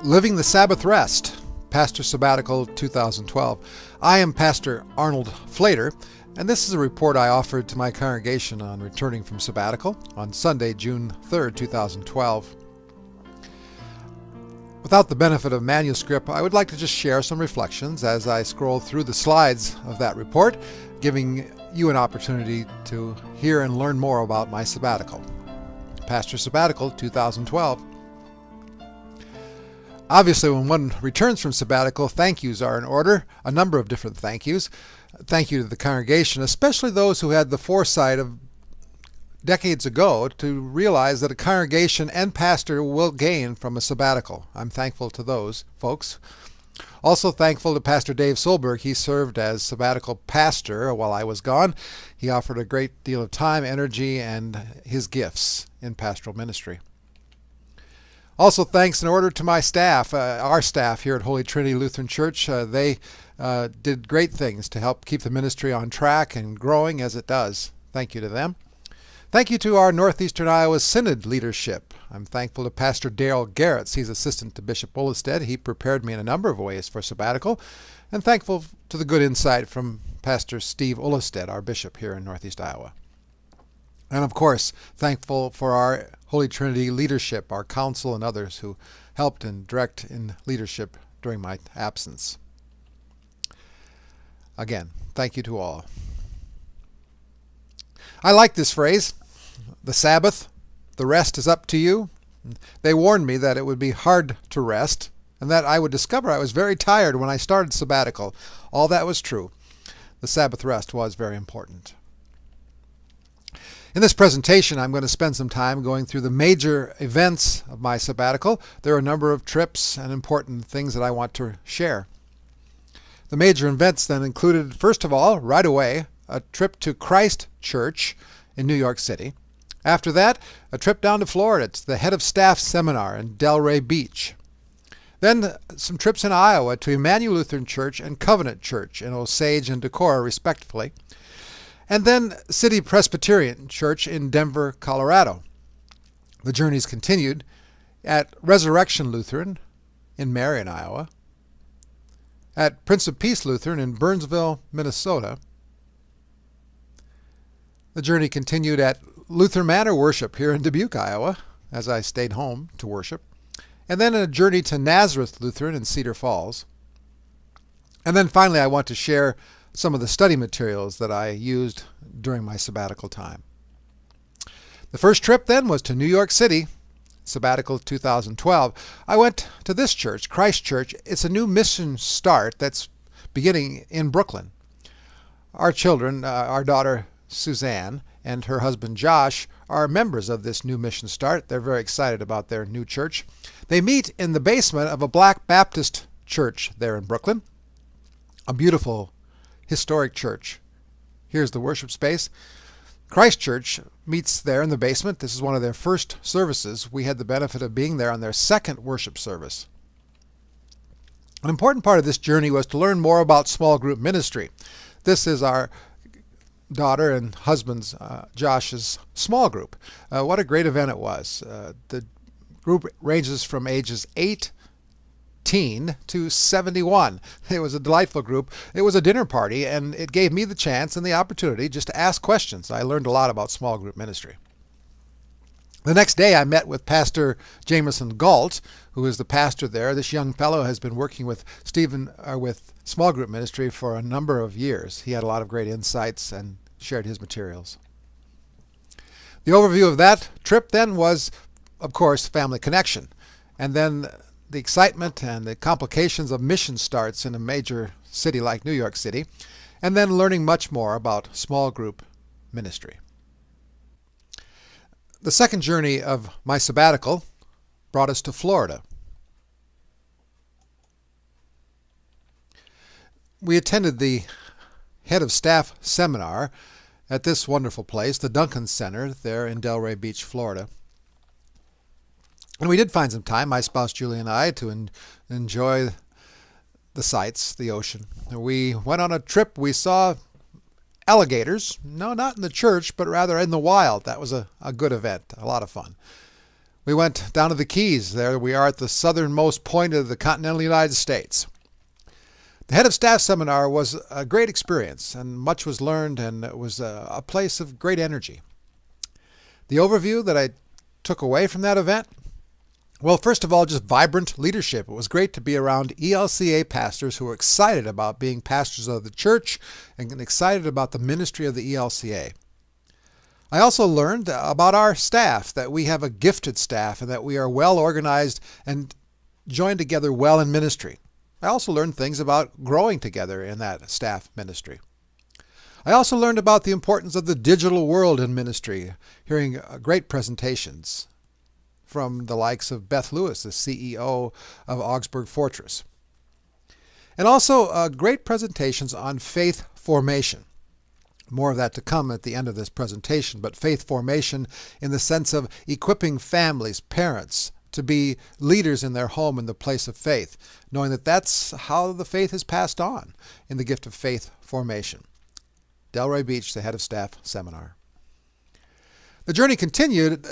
Living the Sabbath Rest, Pastor Sabbatical 2012. I am Pastor Arnold Flater, and this is a report I offered to my congregation on returning from sabbatical on Sunday, June 3rd, 2012. Without the benefit of manuscript, I would like to just share some reflections as I scroll through the slides of that report, giving you an opportunity to hear and learn more about my sabbatical. Pastor Sabbatical 2012. Obviously, when one returns from sabbatical, thank yous are in order, a number of different thank yous. Thank you to the congregation, especially those who had the foresight of decades ago to realize that a congregation and pastor will gain from a sabbatical. I'm thankful to those folks. Also thankful to Pastor Dave Solberg. He served as sabbatical pastor while I was gone. He offered a great deal of time, energy, and his gifts in pastoral ministry. Also thanks in order to my staff, our staff here at Holy Trinity Lutheran Church. They did great things to help keep the ministry on track and growing as it does. Thank you to them. Thank you to our Northeastern Iowa Synod leadership. I'm thankful to Pastor Darrell Garretts. He's assistant to Bishop Olestead. He prepared me in a number of ways for sabbatical. And thankful to the good insight from Pastor Steve Olestead, our bishop here in Northeast Iowa. And of course, thankful for our Holy Trinity leadership, our council and others who helped and direct in leadership during my absence. Again, thank you to all. I like this phrase, the Sabbath, the rest is up to you. They warned me that it would be hard to rest and that I would discover I was very tired when I started sabbatical. All that was true. The Sabbath rest was very important. In this presentation, I'm going to spend some time going through the major events of my sabbatical. There are a number of trips and important things that I want to share. The major events then included, first of all, right away, a trip to Christ Church in New York City. After that, a trip down to Florida to the Head of Staff Seminar in Delray Beach. Then some trips in Iowa to Emmanuel Lutheran Church and Covenant Church in Osage and Decorah, respectively. And then City Presbyterian Church in Denver, Colorado. The journeys continued at Resurrection Lutheran in Marion, Iowa, at Prince of Peace Lutheran in Burnsville, Minnesota. The journey continued at Luther Manor Worship here in Dubuque, Iowa, as I stayed home to worship. And then a journey to Nazareth Lutheran in Cedar Falls. And then finally, I want to share some of the study materials that I used during my sabbatical time. The first trip then was to New York City, sabbatical 2012. I went to this church, Christ Church. It's a new mission start that's beginning in Brooklyn. Our children, our daughter Suzanne and her husband Josh, are members of this new mission start. They're very excited about their new church. They meet in the basement of a Black Baptist church there in Brooklyn, a beautiful historic church. Here's the worship space. Christ Church meets there in the basement. This is one of their first services. We had the benefit of being there on their second worship service. An important part of this journey was to learn more about small group ministry. This is our daughter and husband's, Josh's, small group. What a great event it was. The group ranges from ages 18 to 71. It was a delightful group. It was a dinner party, and it gave me the chance and the opportunity just to ask questions. I learned a lot about small group ministry. The next day, I met with Pastor Jameson Galt, who is the pastor there. This young fellow has been working with with small group ministry for a number of years. He had a lot of great insights and shared his materials. The overview of that trip then was, of course, family connection, and then the excitement and the complications of mission starts in a major city like New York City, and then learning much more about small group ministry. The second journey of my sabbatical brought us to Florida. We attended the Head of Staff Seminar at this wonderful place, the Duncan Center, there in Delray Beach, Florida. And we did find some time, my spouse Julie and I, to enjoy the sights, the ocean. We went on a trip. We saw alligators. No, not in the church, but rather in the wild. That was a good event, a lot of fun. We went down to the Keys. There we are at the southernmost point of the continental United States. The head of staff seminar was a great experience, and much was learned, and it was a place of great energy. The overview that I took away from that event? Well, first of all, just vibrant leadership. It was great to be around ELCA pastors who were excited about being pastors of the church and excited about the ministry of the ELCA. I also learned about our staff, that we have a gifted staff and that we are well organized and joined together well in ministry. I also learned things about growing together in that staff ministry. I also learned about the importance of the digital world in ministry, hearing great presentations from the likes of Beth Lewis, the CEO of Augsburg Fortress. And also great presentations on faith formation. More of that to come at the end of this presentation, but faith formation in the sense of equipping families, parents, to be leaders in their home in the place of faith, knowing that that's how the faith is passed on in the gift of faith formation. Delray Beach, the head of staff seminar. The journey continued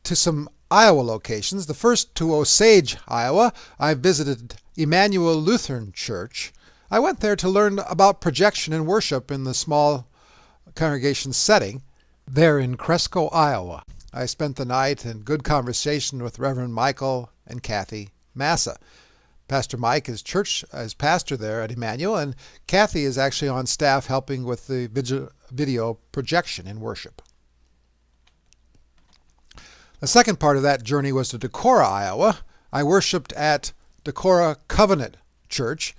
to some Iowa locations. The first to Osage, Iowa. I visited Emmanuel Lutheran Church. I went there to learn about projection and worship in the small congregation setting there in Cresco, Iowa. I spent the night in good conversation with Reverend Michael and Kathy Massa. Pastor Mike is pastor there at Emmanuel, and Kathy is actually on staff helping with the video projection in worship. The second part of that journey was to Decorah, Iowa. I worshiped at Decorah Covenant Church.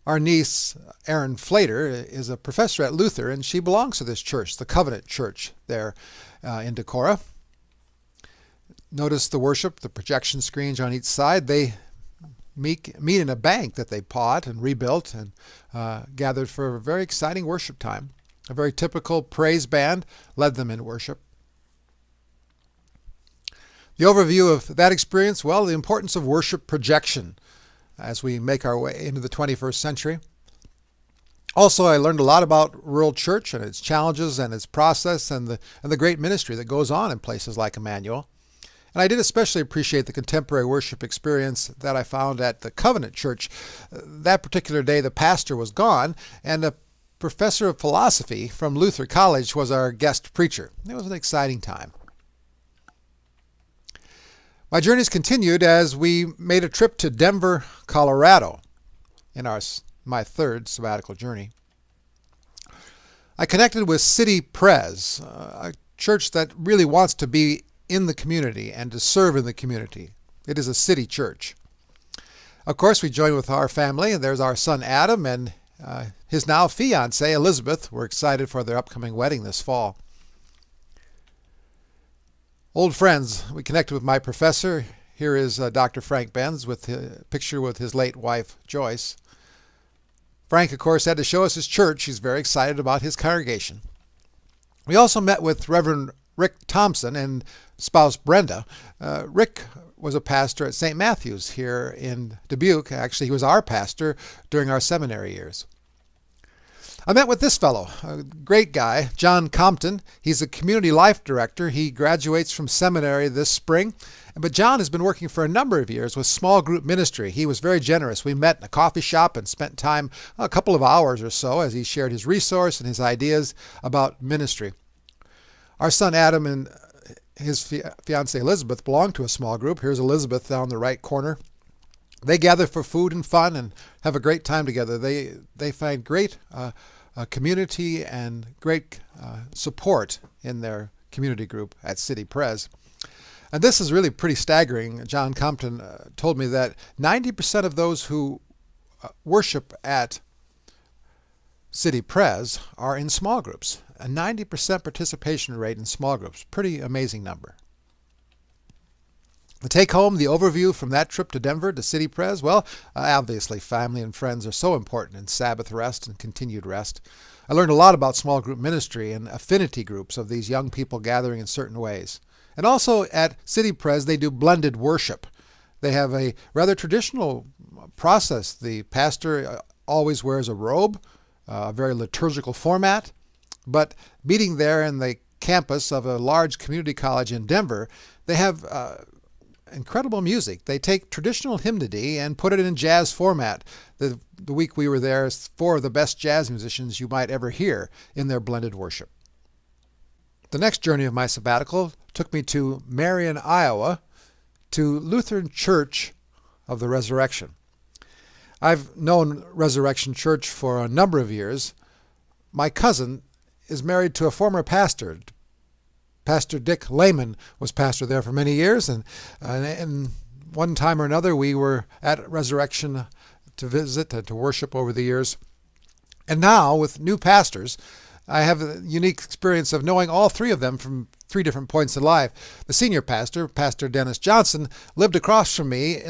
Our niece, Erin Flater, is a professor at Luther, and she belongs to this church, the Covenant Church there in Decorah. Notice the worship, the projection screens on each side. They meet in a bank that they bought and rebuilt and gathered for a very exciting worship time. A very typical praise band led them in worship. The overview of that experience, well, the importance of worship projection as we make our way into the 21st century. Also, I learned a lot about rural church and its challenges and its process and the great ministry that goes on in places like Emmanuel. And I did especially appreciate the contemporary worship experience that I found at the Covenant Church. That particular day, the pastor was gone, and a professor of philosophy from Luther College was our guest preacher. It was an exciting time. My journeys continued as we made a trip to Denver, Colorado in my third sabbatical journey. I connected with City Pres, a church that really wants to be in the community and to serve in the community. It is a city church. Of course, we joined with our family, and there's our son Adam and his now fiancée Elizabeth. We're excited for their upcoming wedding this fall. Old friends, we connected with my professor. Here is Dr. Frank Benz with a picture with his late wife Joyce. Frank, of course, had to show us his church. He's very excited about his congregation. We also met with Reverend Rick Thompson and spouse Brenda. Rick was a pastor at St. Matthew's here in Dubuque. Actually, he was our pastor during our seminary years. I met with this fellow, a great guy, John Compton. He's a community life director. He graduates from seminary this spring. But John has been working for a number of years with small group ministry. He was very generous. We met in a coffee shop and spent time, a couple of hours or so, as he shared his resource and his ideas about ministry. Our son Adam and his fiancée Elizabeth belong to a small group. Here's Elizabeth down the right corner. They gather for food and fun and have a great time together. They find great community and great support in their community group at City Pres. And this is really pretty staggering. John Compton told me that 90% of those who worship at City Pres are in small groups. A 90% participation rate in small groups. Pretty amazing number. The take home, the overview from that trip to Denver to City Pres, well, obviously family and friends are so important in Sabbath rest and continued rest. I learned a lot about small group ministry and affinity groups of these young people gathering in certain ways. And also at City Pres, they do blended worship. They have a rather traditional process. The pastor always wears a robe, a very liturgical format. But meeting there in the campus of a large community college in Denver, they have incredible music. They take traditional hymnody and put it in jazz format. The week we were there, 4 of the best jazz musicians you might ever hear in their blended worship. The next journey of my sabbatical took me to Marion, Iowa, to Lutheran Church of the Resurrection. I've known Resurrection Church for a number of years. My cousin is married to a former pastor. Pastor Dick Lehman was pastor there for many years, and one time or another we were at Resurrection to visit and to worship over the years. And now, with new pastors, I have a unique experience of knowing all 3 of them from 3 different points in life. The senior pastor, Pastor Dennis Johnson, lived across from me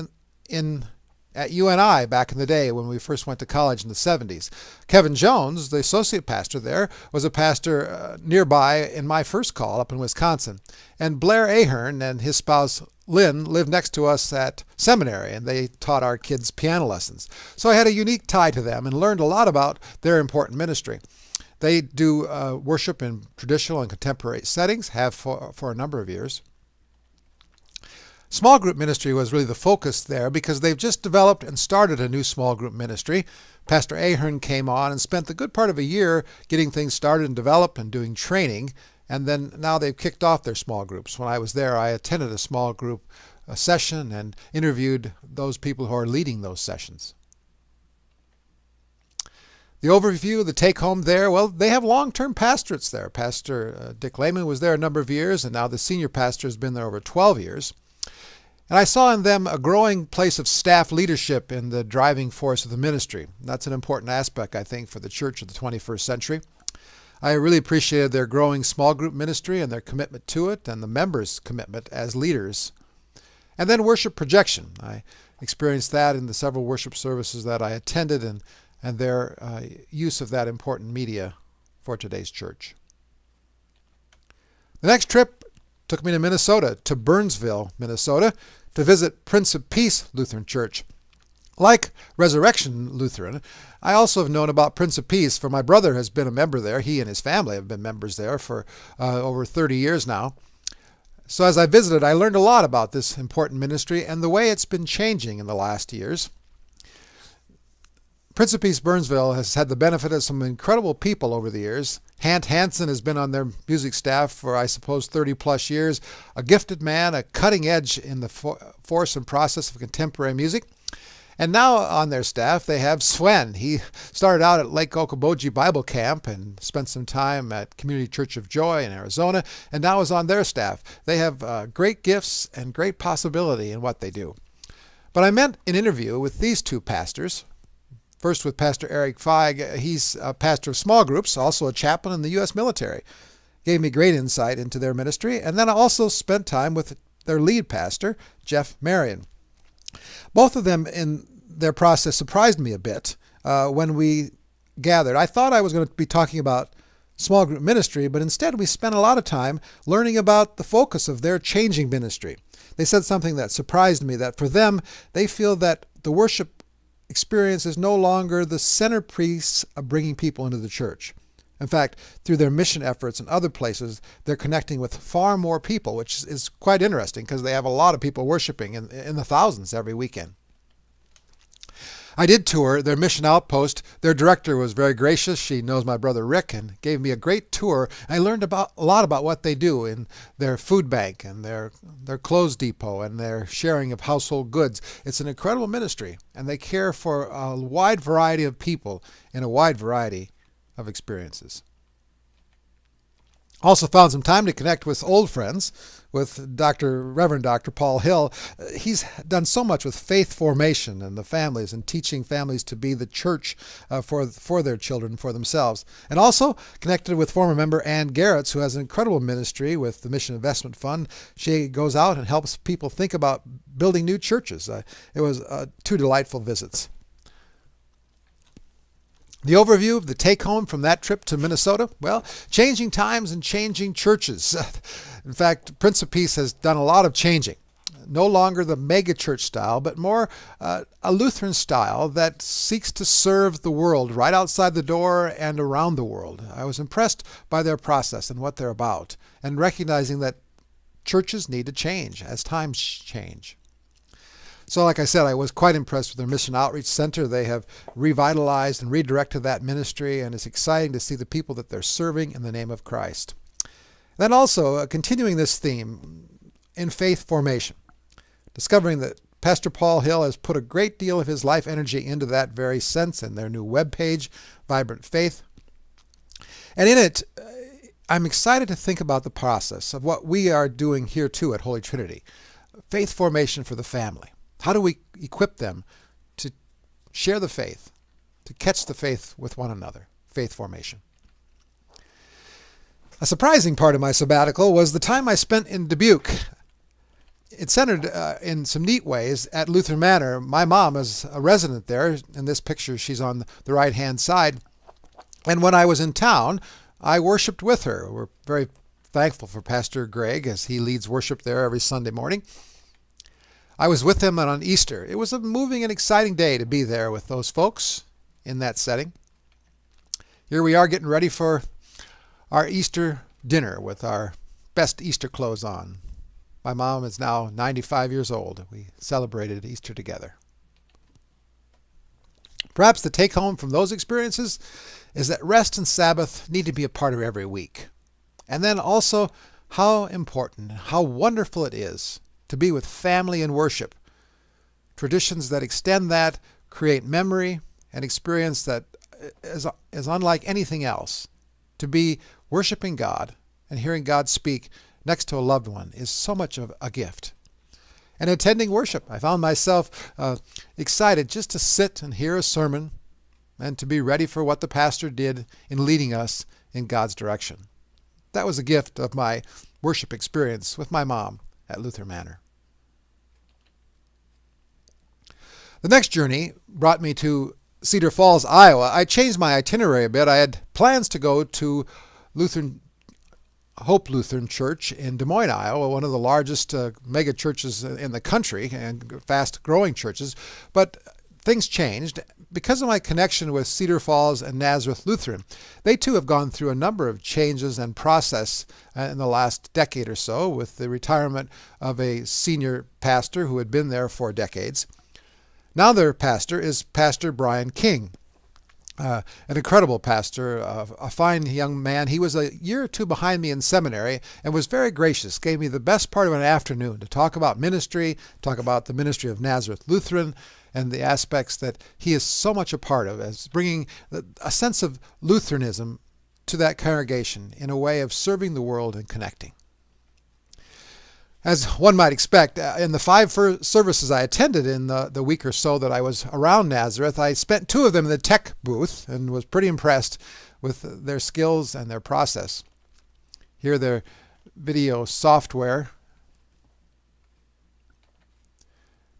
at UNI back in the day when we first went to college in the 70s. Kevin Jones, the associate pastor there, was a pastor nearby in my first call up in Wisconsin. And Blair Ahern and his spouse Lynn lived next to us at seminary, and they taught our kids piano lessons. So I had a unique tie to them and learned a lot about their important ministry. They do worship in traditional and contemporary settings, have for a number of years. Small group ministry was really the focus there because they've just developed and started a new small group ministry. Pastor Ahern came on and spent the good part of a year getting things started and developed and doing training, and then now they've kicked off their small groups. When I was there, I attended a small group session and interviewed those people who are leading those sessions. The overview, the take-home there, well, they have long-term pastorates there. Pastor Dick Lehman was there a number of years, and now the senior pastor has been there over 12 years. And I saw in them a growing place of staff leadership in the driving force of the ministry. That's an important aspect, I think, for the church of the 21st century. I really appreciated their growing small group ministry and their commitment to it and the members' commitment as leaders. And then worship projection. I experienced that in the several worship services that I attended and their use of that important media for today's church. The next trip took me to Minnesota, to Burnsville, Minnesota, to visit Prince of Peace Lutheran Church. Like Resurrection Lutheran, I also have known about Prince of Peace, for my brother has been a member there. He and his family have been members there for over 30 years now. So as I visited, I learned a lot about this important ministry and the way it's been changing in the last years. Prince of Peace Burnsville has had the benefit of some incredible people over the years. Hant Hansen has been on their music staff for, I suppose, 30-plus years. A gifted man, a cutting edge in the force and process of contemporary music. And now on their staff, they have Sven. He started out at Lake Okoboji Bible Camp and spent some time at Community Church of Joy in Arizona, and now is on their staff. They have great gifts and great possibility in what they do. But I met an interview with these 2 pastors. First with Pastor Eric Feig. He's a pastor of small groups, also a chaplain in the U.S. military. Gave me great insight into their ministry. And then I also spent time with their lead pastor, Jeff Marion. Both of them in their process surprised me a bit when we gathered. I thought I was going to be talking about small group ministry, but instead we spent a lot of time learning about the focus of their changing ministry. They said something that surprised me, that for them, they feel that the worship experience is no longer the centerpiece of bringing people into the church. In fact, through their mission efforts in other places, they're connecting with far more people, which is quite interesting because they have a lot of people worshiping in the thousands every weekend. I did tour their mission outpost. Their director was very gracious. She knows my brother Rick and gave me a great tour. I learned a lot about what they do in their food bank and their clothes depot and their sharing of household goods. It's an incredible ministry, and they care for a wide variety of people in a wide variety of experiences. Also found some time to connect with old friends, with Reverend Dr. Paul Hill. He's done so much with faith formation and the families and teaching families to be the church for their children, for themselves. And also connected with former member Ann Garretts, who has an incredible ministry with the Mission Investment Fund. She goes out and helps people think about building new churches. It was 2 delightful visits. The overview of the take-home from that trip to Minnesota, well, changing times and changing churches. In fact, Prince of Peace has done a lot of changing. No longer the mega-church style, but more a Lutheran style that seeks to serve the world right outside the door and around the world. I was impressed by their process and what they're about, and recognizing that churches need to change as times change. So like I said, I was quite impressed with their Mission Outreach Center. They have revitalized and redirected that ministry, and it's exciting to see the people that they're serving in the name of Christ. Then also, continuing this theme in faith formation, discovering that Pastor Paul Hill has put a great deal of his life energy into that very sense in their new webpage, Vibrant Faith. And in it, I'm excited to think about the process of what we are doing here too at Holy Trinity. Faith formation for the family. How do we equip them to share the faith, to catch the faith with one another? Faith formation. A surprising part of my sabbatical was the time I spent in Dubuque. It centered in some neat ways at Lutheran Manor. My mom is a resident there. In this picture, she's on the right-hand side. And when I was in town, I worshiped with her. We're very thankful for Pastor Greg as he leads worship there every Sunday morning. I was with him on Easter. It was a moving and exciting day to be there with those folks in that setting. Here we are getting ready for our Easter dinner with our best Easter clothes on. My mom is now 95 years old. We celebrated Easter together. Perhaps the take-home from those experiences is that rest and Sabbath need to be a part of every week. And then also how important, how wonderful it is to be with family and worship. Traditions that extend that create memory and experience that is unlike anything else. To be worshiping God and hearing God speak next to a loved one is so much of a gift. And attending worship, I found myself excited just to sit and hear a sermon and to be ready for what the pastor did in leading us in God's direction. That was a gift of my worship experience with my mom at Lutheran Manor. The next journey brought me to Cedar Falls, Iowa. I changed my itinerary a bit. I had plans to go to Hope Lutheran Church in Des Moines, Iowa, one of the largest mega churches in the country and fast-growing churches. But things changed. Because of my connection with Cedar Falls and Nazareth Lutheran, they too have gone through a number of changes and process in the last decade or so, with the retirement of a senior pastor who had been there for decades. Now their pastor is Pastor Brian King. An incredible pastor, a fine young man. He was a year or two behind me in seminary and was very gracious, gave me the best part of an afternoon to talk about ministry, talk about the ministry of Nazareth Lutheran, and the aspects that he is so much a part of, as bringing a sense of Lutheranism to that congregation in a way of serving the world and connecting. As one might expect, in the 5 services I attended in the week or so that I was around Nazareth, I spent 2 of them in the tech booth and was pretty impressed with their skills and their process. Here their video software.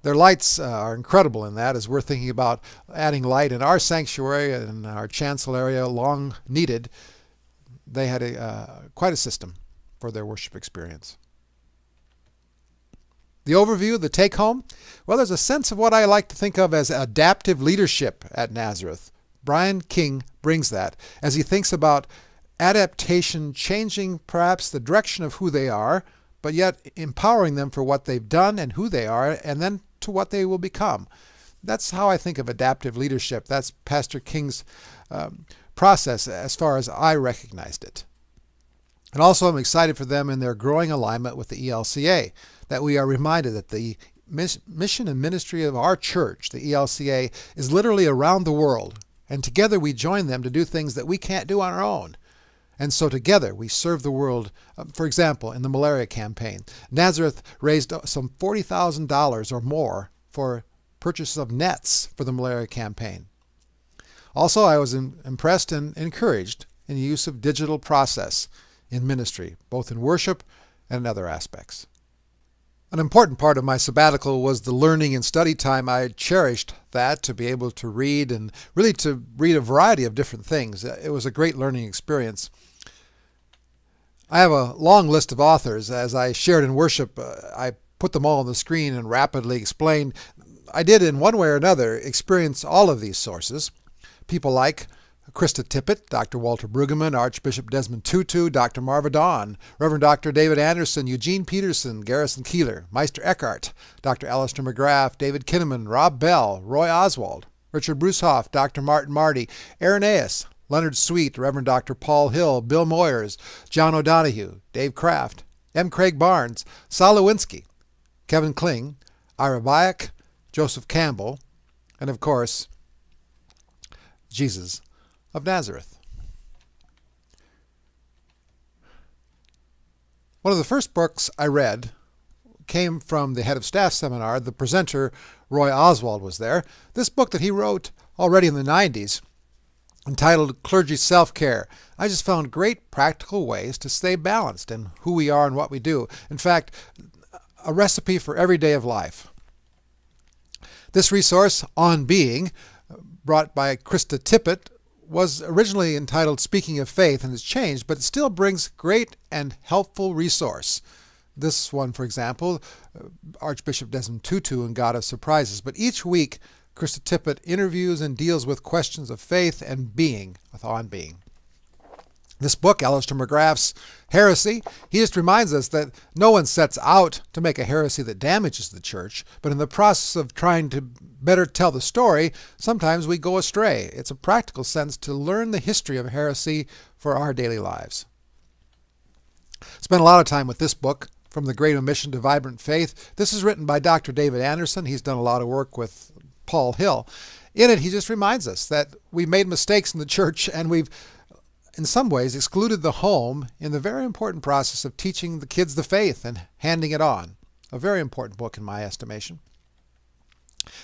Their lights are incredible in that, as we're thinking about adding light in our sanctuary and our chancel area, long needed. They had quite a system for their worship experience. The overview, the take-home, well, there's a sense of what I like to think of as adaptive leadership at Nazareth. Brian King brings that as he thinks about adaptation, changing perhaps the direction of who they are, but yet empowering them for what they've done and who they are, and then to what they will become. That's how I think of adaptive leadership. That's Pastor King's process as far as I recognized it. And also I'm excited for them in their growing alignment with the ELCA, that we are reminded that the mission and ministry of our church, the ELCA, is literally around the world. And together we join them to do things that we can't do on our own. And so together we serve the world. For example, in the malaria campaign, Nazareth raised some $40,000 or more for purchase of nets for the malaria campaign. Also, I was impressed and encouraged in the use of digital process in ministry, both in worship and in other aspects. An important part of my sabbatical was the learning and study time. I cherished that, to be able to read and really to read a variety of different things. It was a great learning experience. I have a long list of authors. As I shared in worship, I put them all on the screen and rapidly explained. I did in one way or another experience all of these sources. People like Krista Tippett, Dr. Walter Brueggemann, Archbishop Desmond Tutu, Dr. Marva Dawn, Reverend Dr. David Anderson, Eugene Peterson, Garrison Keeler, Meister Eckhart, Dr. Alistair McGrath, David Kinnaman, Rob Bell, Roy Oswald, Richard Brucehoff, Dr. Martin Marty, Irenaeus, Leonard Sweet, Reverend Dr. Paul Hill, Bill Moyers, John O'Donohue, Dave Kraft, M. Craig Barnes, Saul Lewinsky, Kevin Kling, Ira Byack, Joseph Campbell, and of course, Jesus of Nazareth. One of the first books I read came from the head of staff seminar. The presenter, Roy Oswald, was there. This book that he wrote already in the 90s, entitled Clergy Self-Care. I just found great practical ways to stay balanced in who we are and what we do. In fact, a recipe for every day of life. This resource, On Being, brought by Krista Tippett, was originally entitled Speaking of Faith and has changed, but it still brings great and helpful resource. This one, for example, Archbishop Desmond Tutu and God of Surprises. But each week, Krista Tippett interviews and deals with questions of faith and being, with On Being. This book, Alistair McGrath's Heresy, he just reminds us that no one sets out to make a heresy that damages the church, but in the process of trying to better tell the story, sometimes we go astray. It's a practical sense to learn the history of heresy for our daily lives. Spent a lot of time with this book, From the Great Omission to Vibrant Faith. This is written by Dr. David Anderson. He's done a lot of work with Paul Hill. In it, he just reminds us that we made mistakes in the church and we've, in some ways, excluded the home in the very important process of teaching the kids the faith and handing it on. A very important book in my estimation.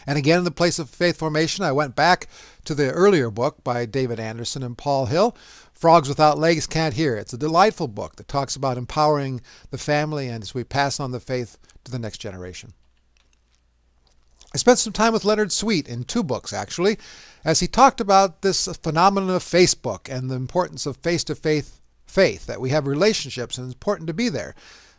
And again, in the place of faith formation, I went back to the earlier book by David Anderson and Paul Hill, Frogs Without Legs Can't Hear. It's a delightful book that talks about empowering the family and as we pass on the faith to the next generation. I spent some time with Leonard Sweet in 2 books, actually, as he talked about this phenomenon of Facebook and the importance of face-to-face faith, that we have relationships and it's important to be there.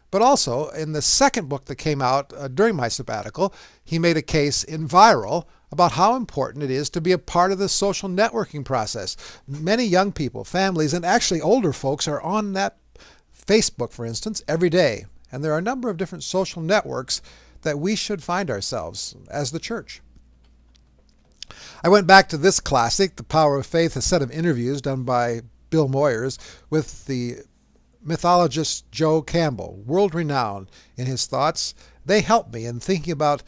But also, in the second book that came out during my sabbatical, he made a case in Viral about how important it is to be a part of the social networking process. Many young people, families, and actually older folks are on that Facebook, for instance, every day. And there are a number of different social networks that we should find ourselves as the church. I went back to this classic, The Power of Faith, a set of interviews done by Bill Moyers with the mythologist Joe Campbell, world-renowned in his thoughts. They helped me in thinking about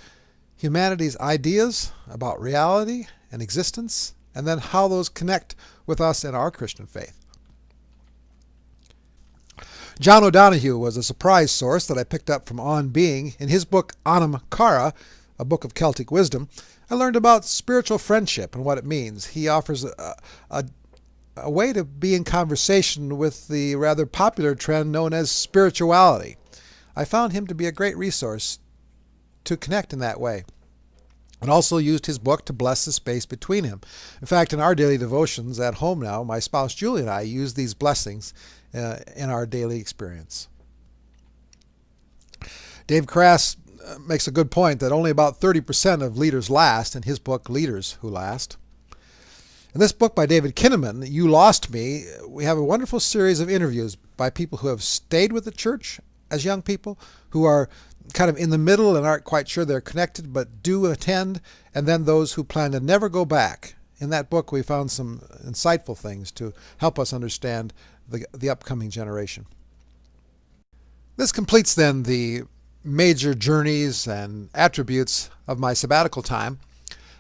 humanity's ideas about reality and existence, and then how those connect with us in our Christian faith. John O'Donohue was a surprise source that I picked up from On Being. In his book Anam Cara, a book of Celtic wisdom, I learned about spiritual friendship and what it means. He offers a way to be in conversation with the rather popular trend known as spirituality. I found him to be a great resource to connect in that way, and also used his book to bless the space between him. In fact, in our daily devotions at home now, my spouse Julie and I use these blessings in our daily experience. Dave Kraft makes a good point that only about 30% of leaders last, in his book, Leaders Who Last. In this book by David Kinnaman, You Lost Me, we have a wonderful series of interviews by people who have stayed with the church as young people, who are kind of in the middle and aren't quite sure they're connected but do attend, and then those who plan to never go back. In that book, we found some insightful things to help us understand the upcoming generation. This completes then the major journeys and attributes of my sabbatical time.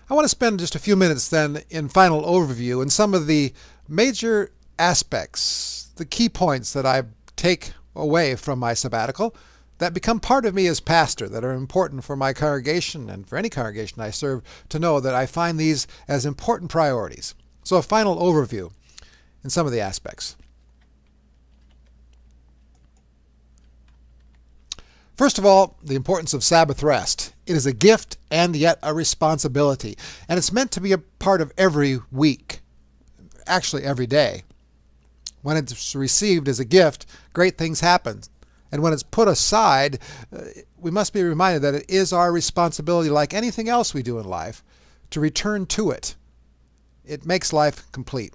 I want to spend just a few minutes then in final overview and some of the major aspects, the key points that I take away from my sabbatical that become part of me as pastor, that are important for my congregation and for any congregation I serve to know that I find these as important priorities. So a final overview in some of the aspects. First of all, the importance of Sabbath rest. It is a gift and yet a responsibility, and it's meant to be a part of every week, actually every day. When it's received as a gift, great things happen. And when it's put aside, we must be reminded that it is our responsibility, like anything else we do in life, to return to it. It makes life complete.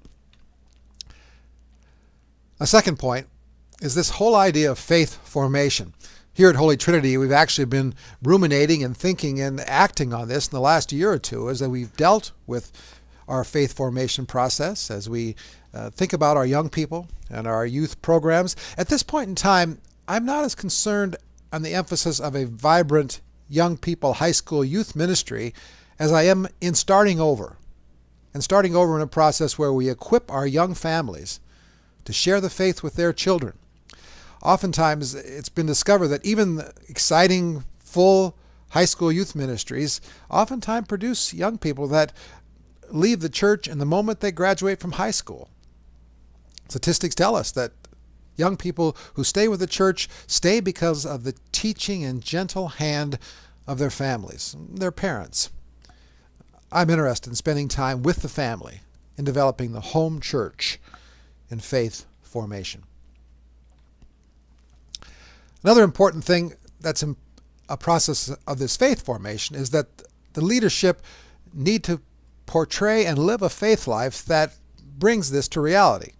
A second point is this whole idea of faith formation. Here at Holy Trinity, we've actually been ruminating and thinking and acting on this in the last year or two as we've dealt with our faith formation process, as we think about our young people and our youth programs. At this point in time, I'm not as concerned on the emphasis of a vibrant young people high school youth ministry as I am in starting over. And starting over in a process where we equip our young families to share the faith with their children. Oftentimes, it's been discovered that even exciting, full high school youth ministries oftentimes produce young people that leave the church in the moment they graduate from high school. Statistics tell us that young people who stay with the church stay because of the teaching and gentle hand of their families, their parents. I'm interested in spending time with the family in developing the home church in faith formation. Another important thing that's in a process of this faith formation is that the leadership need to portray and live a faith life that brings this to reality.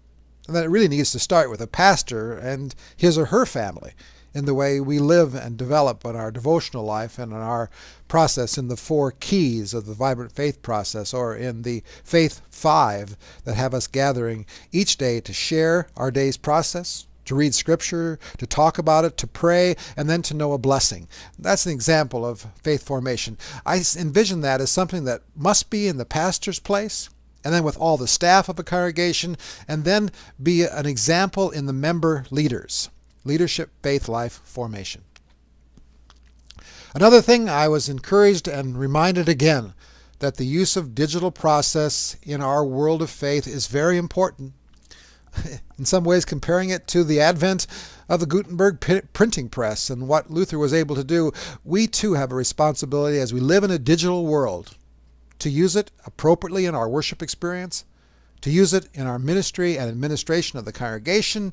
And that it really needs to start with a pastor and his or her family in the way we live and develop in our devotional life and in our process in the 4 keys of the vibrant faith process, or in the faith 5 that have us gathering each day to share our day's process, to read Scripture, to talk about it, to pray, and then to know a blessing. That's an example of faith formation. I envision that as something that must be in the pastor's place, and then with all the staff of a congregation, and then be an example in the member leaders. Leadership, faith, life, formation. Another thing, I was encouraged and reminded again that the use of digital process in our world of faith is very important. In some ways, comparing it to the advent of the Gutenberg printing press and what Luther was able to do, we too have a responsibility as we live in a digital world to use it appropriately in our worship experience, to use it in our ministry and administration of the congregation,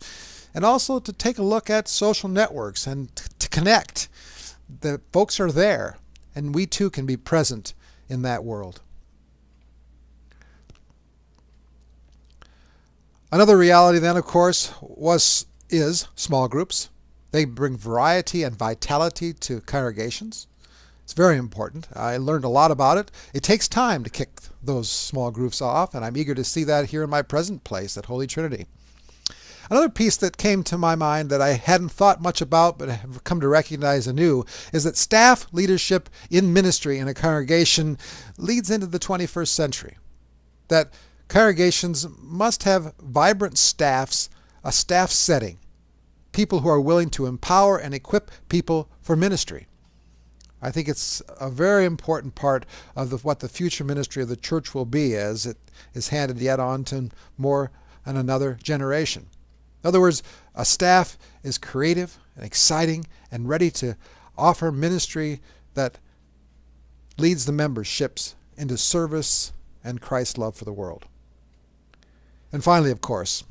and also to take a look at social networks and to connect. The folks are there, and we too can be present in that world. Another reality then, of course, is small groups. They bring variety and vitality to congregations. It's very important. I learned a lot about it. It takes time to kick those small groups off, and I'm eager to see that here in my present place at Holy Trinity. Another piece that came to my mind that I hadn't thought much about but have come to recognize anew is that staff leadership in ministry in a congregation leads into the 21st century. That congregations must have vibrant staffs, a staff setting, people who are willing to empower and equip people for ministry. I think it's a very important part of what the future ministry of the church will be as it is handed yet on to more and another generation. In other words, a staff is creative and exciting and ready to offer ministry that leads the memberships into service and Christ's love for the world. And finally, of course,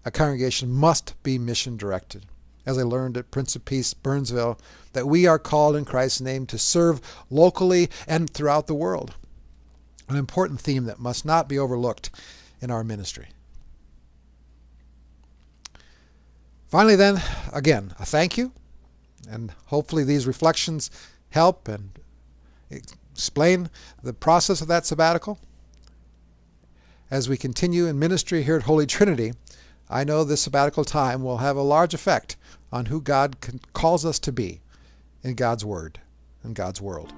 a congregation must be mission directed. As I learned at Prince of Peace, Burnsville, that we are called in Christ's name to serve locally and throughout the world. An important theme that must not be overlooked in our ministry. Finally then, again, a thank you, and hopefully these reflections help and explain the process of that sabbatical. As we continue in ministry here at Holy Trinity, I know this sabbatical time will have a large effect on who God calls us to be in God's Word and God's world.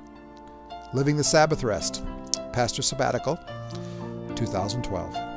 Living the Sabbath Rest, Pastor Sabbatical, 2012.